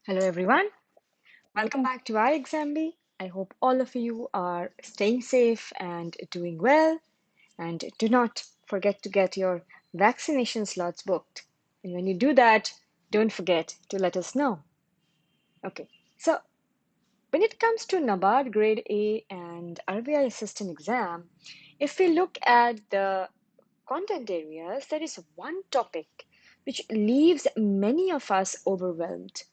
Hello everyone, welcome back to ixamBee. I hope all of you are staying safe and doing well, and do not forget to get your vaccination slots booked. And when you do that, don't forget to let us know. Okay, so when it comes to NABARD Grade A and RBI Assistant exam, if we look at the content areas, there is one topic which leaves many of us overwhelmed.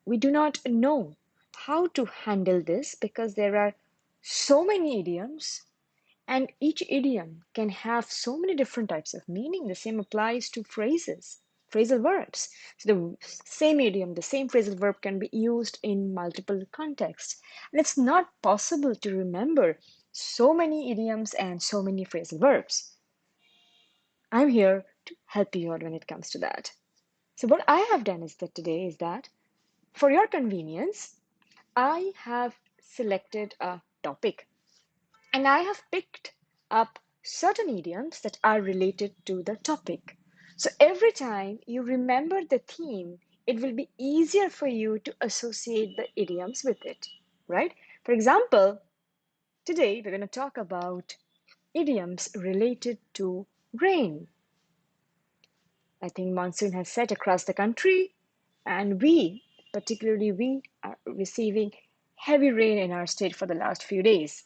We do not know how to handle this because there are so many idioms, and each idiom can have so many different types of meaning. The same applies to phrases, phrasal verbs. So the same idiom, the same phrasal verb can be used in multiple contexts. And it's not possible to remember so many idioms and so many phrasal verbs. I'm here to help you out when it comes to that. So what I have done is that today is that for your convenience, I have selected a topic and I have picked up certain idioms that are related to the topic. So every time you remember the theme, it will be easier for you to associate the idioms with it, right? For example, today we're going to talk about idioms related to rain. I think monsoon has set across the country, and particularly we, are receiving heavy rain in our state for the last few days.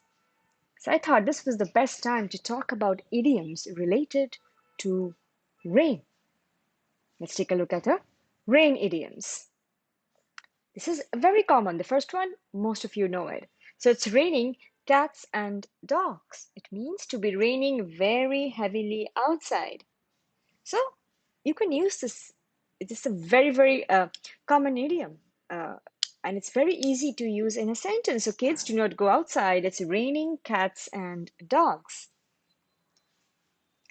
So I thought this was the best time to talk about idioms related to rain. Let's take a look at the rain idioms. This is very common. The first one, most of you know it. So it's raining cats and dogs. It means to be raining very heavily outside. So you can use this. It is a very common idiom. And it's very easy to use in a sentence. So kids, do not go outside. It's raining cats and dogs.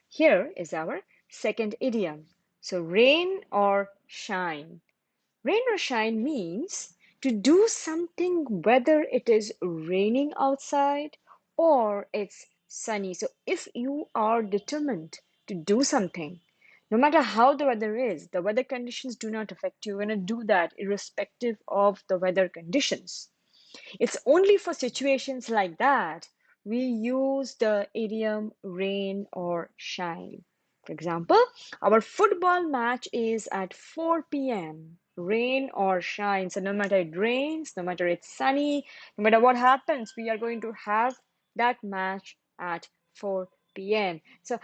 Here is our second idiom. So rain or shine. Rain or shine means to do something whether it is raining outside or it's sunny. So if you are determined to do something, no matter how the weather is, the weather conditions do not affect you. You're going to do that irrespective of the weather conditions. It's only for situations like that we use the idiom rain or shine. For example, our football match is at 4 p.m. Rain or shine. So no matter it rains, no matter it's sunny, no matter what happens, we are going to have that match at 4 p.m. So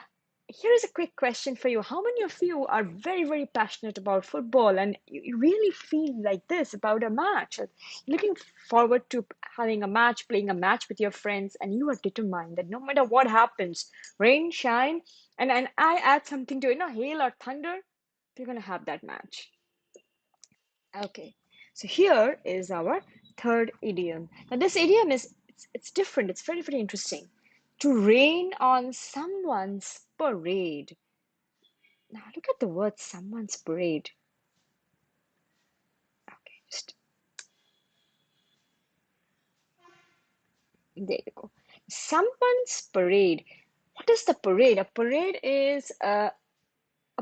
here is a quick question for you. How many of you are very passionate about football and you really feel like this about a match? Looking forward to having a match, playing a match with your friends, and you are determined that no matter what happens, rain, shine, and I add something to it, hail or thunder, we're gonna have that match. Okay, so here is our third idiom. Now this idiom it's different. It's very interesting. To rain on someone's parade. Now look at the word someone's parade. Okay, just there you go. Someone's parade. What is the parade? A parade is a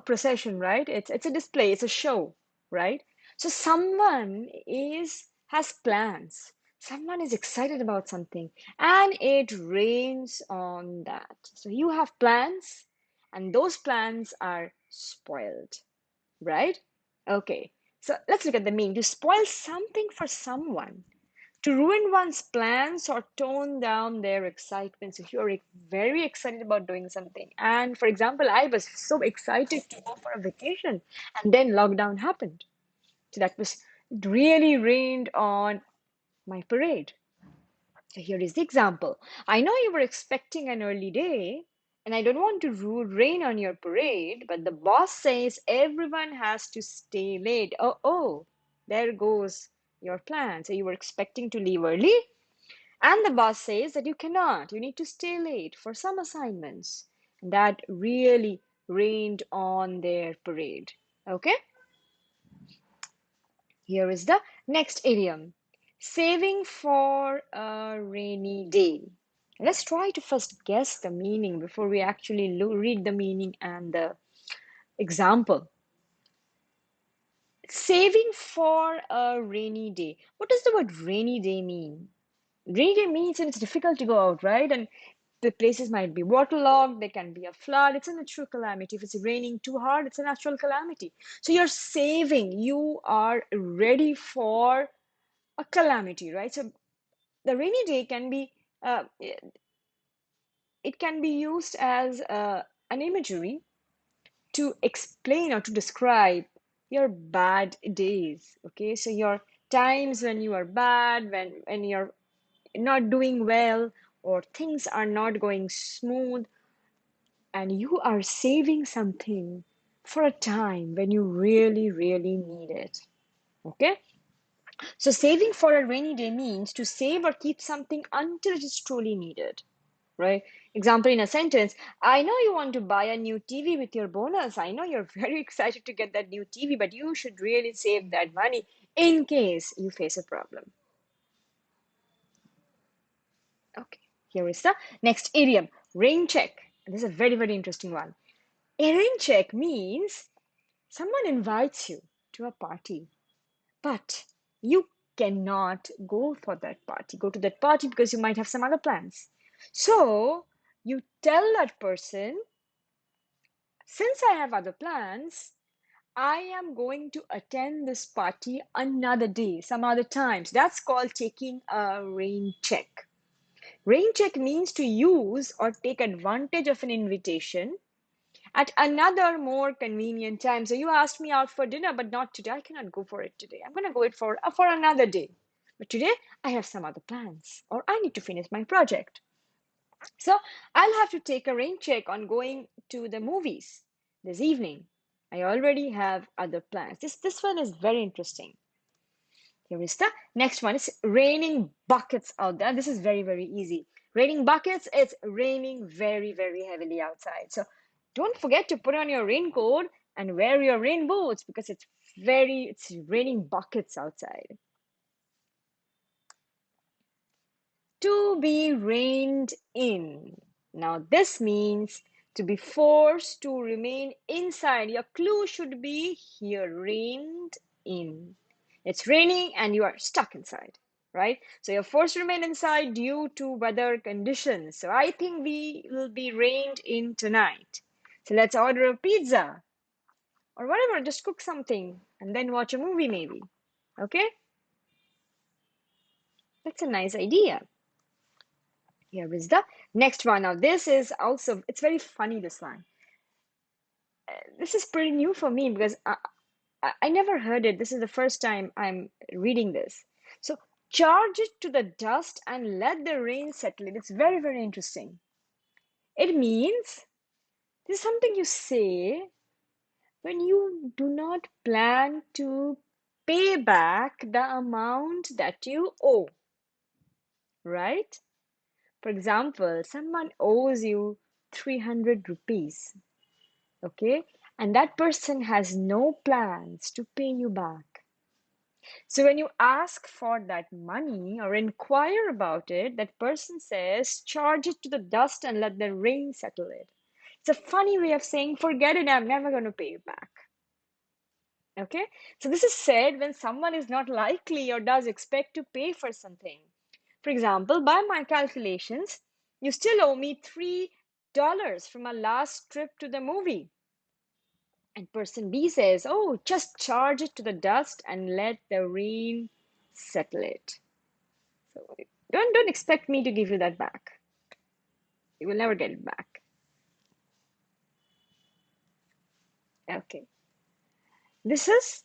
procession, right? It's a display, it's a show, right? So someone is has plans. Someone is excited about something, and it rains on that. So you have plans, and those plans are spoiled, right? Okay. So let's look at the meaning. To spoil something for someone, to ruin one's plans or tone down their excitement. So if you're very excited about doing something, and for example, I was so excited to go for a vacation, and then lockdown happened. So that was really rained on my parade. So here is the example. I know you were expecting an early day, and I don't want to rain on your parade, but the boss says everyone has to stay late. Oh, there goes your plan. So you were expecting to leave early, and the boss says that you cannot. You need to stay late for some assignments. And that really rained on their parade. Okay? Here is the next idiom. Saving for a rainy day. Let's try to first guess the meaning before we actually read the meaning and the example. Saving for a rainy day. What does the word rainy day mean? Rainy day means it's difficult to go out, right? And the places might be waterlogged, there can be a flood. It's a natural calamity. If it's raining too hard, it's a natural calamity. So you're saving, you are ready for a calamity, right? So the rainy day can be, it can be used as an imagery to explain or to describe your bad days. Okay, so your times when you are bad, when you're not doing well, or things are not going smooth, and you are saving something for a time when you really, really need it. Okay, so saving for a rainy day means to save or keep something until it is truly needed, right? Example in a sentence, I know you want to buy a new TV with your bonus. I know you're very excited to get that new TV, but you should really save that money in case you face a problem. Okay, here is the next idiom, rain check. This is a very, very interesting one. A rain check means someone invites you to a party, but you cannot go to that party because you might have some other plans. So you tell that person, since I have other plans, I am going to attend this party another day, some other times. That's called taking a rain check. Rain check means to use or take advantage of an invitation at another more convenient time. So you asked me out for dinner, but not today. I cannot go for it today. I'm going to go it for another day. But today I have some other plans, or I need to finish my project. So I'll have to take a rain check on going to the movies this evening. I already have other plans. This one is very interesting. Here is the next one. It's raining buckets out there. This is very, very easy. Raining buckets, it's raining very, very heavily outside. So don't forget to put on your raincoat and wear your rain boots because it's raining buckets outside. To be reined in. Now, this means to be forced to remain inside. Your clue should be here, reined in. It's raining and you are stuck inside, right? So you're forced to remain inside due to weather conditions. So I think we will be reined in tonight. So let's order a pizza or whatever, just cook something and then watch a movie maybe. Okay? That's a nice idea. Here is the next one. Now, this is also, it's very funny, this one. This is pretty new for me because I never heard it. This is the first time I'm reading this. So, charge it to the dust and let the rain settle it. It's very, very interesting. It means this is something you say when you do not plan to pay back the amount that you owe, right? For example, someone owes you 300 rupees. Okay, and that person has no plans to pay you back. So when you ask for that money or inquire about it, that person says charge it to the dust and let the rain settle it. It's a funny way of saying forget it, I'm never going to pay you back. Okay, so this is said when someone is not likely or does expect to pay for something. For example, by my calculations, you still owe me $3 from our last trip to the movie. And person B says, oh, just charge it to the dust and let the rain settle it. So don't expect me to give you that back. You will never get it back. Okay. This is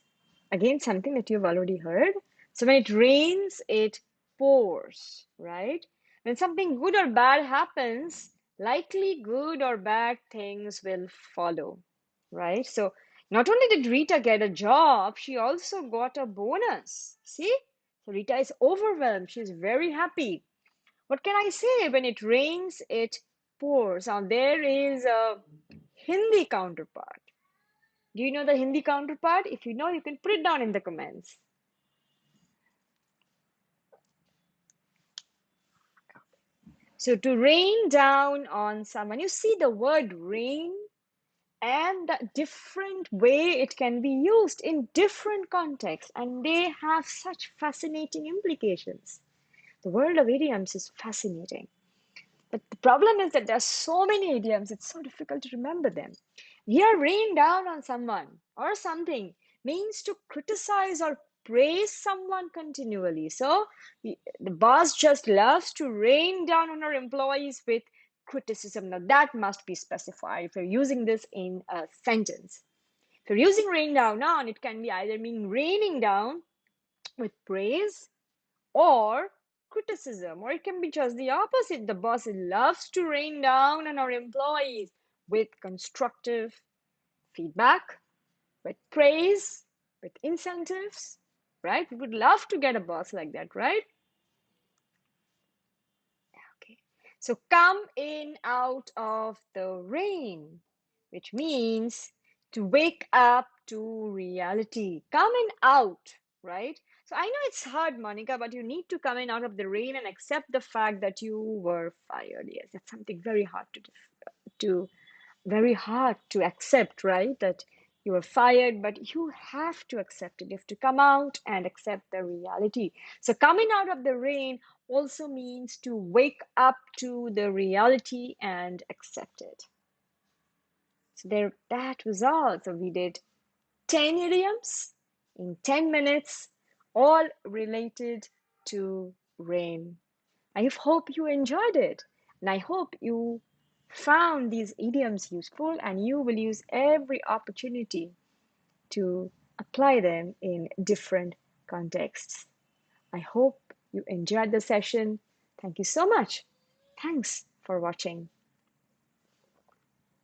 again something that you've already heard. So when it rains, it pours, right? When something good or bad happens, likely good or bad things will follow, right? So not only did Rita get a job, she also got a bonus. See? So Rita is overwhelmed. She's very happy. What can I say? When it rains, it pours. Now there is a Hindi counterpart. Do you know the Hindi counterpart? If you know, you can put it down in the comments. So to rain down on someone, you see the word rain and the different way it can be used in different contexts, and they have such fascinating implications. The world of idioms is fascinating. But the problem is that there's so many idioms, it's so difficult to remember them. Here, rain down on someone or something means to criticize or praise someone continually. So the boss just loves to rain down on our employees with criticism. Now, that must be specified if you're using this in a sentence. If you're using rain down on, it can be either mean raining down with praise or criticism, or it can be just the opposite. The boss loves to rain down on our employees with constructive feedback, with praise, with incentives, right? We would love to get a boss like that, right? Okay. So come in out of the rain, which means to wake up to reality. Come in out, right? So I know it's hard, Monica, but you need to come in out of the rain and accept the fact that you were fired. Yes, that's something very hard to very hard to accept, right? That you were fired, but you have to accept it. You have to come out and accept the reality. So, coming out of the rain also means to wake up to the reality and accept it. So, there, that was all. So, we did 10 idioms in 10 minutes, all related to rain. I hope you enjoyed it, and I hope you found these idioms useful and you will use every opportunity to apply them in different contexts. I hope you enjoyed the session. Thank you so much. Thanks for watching.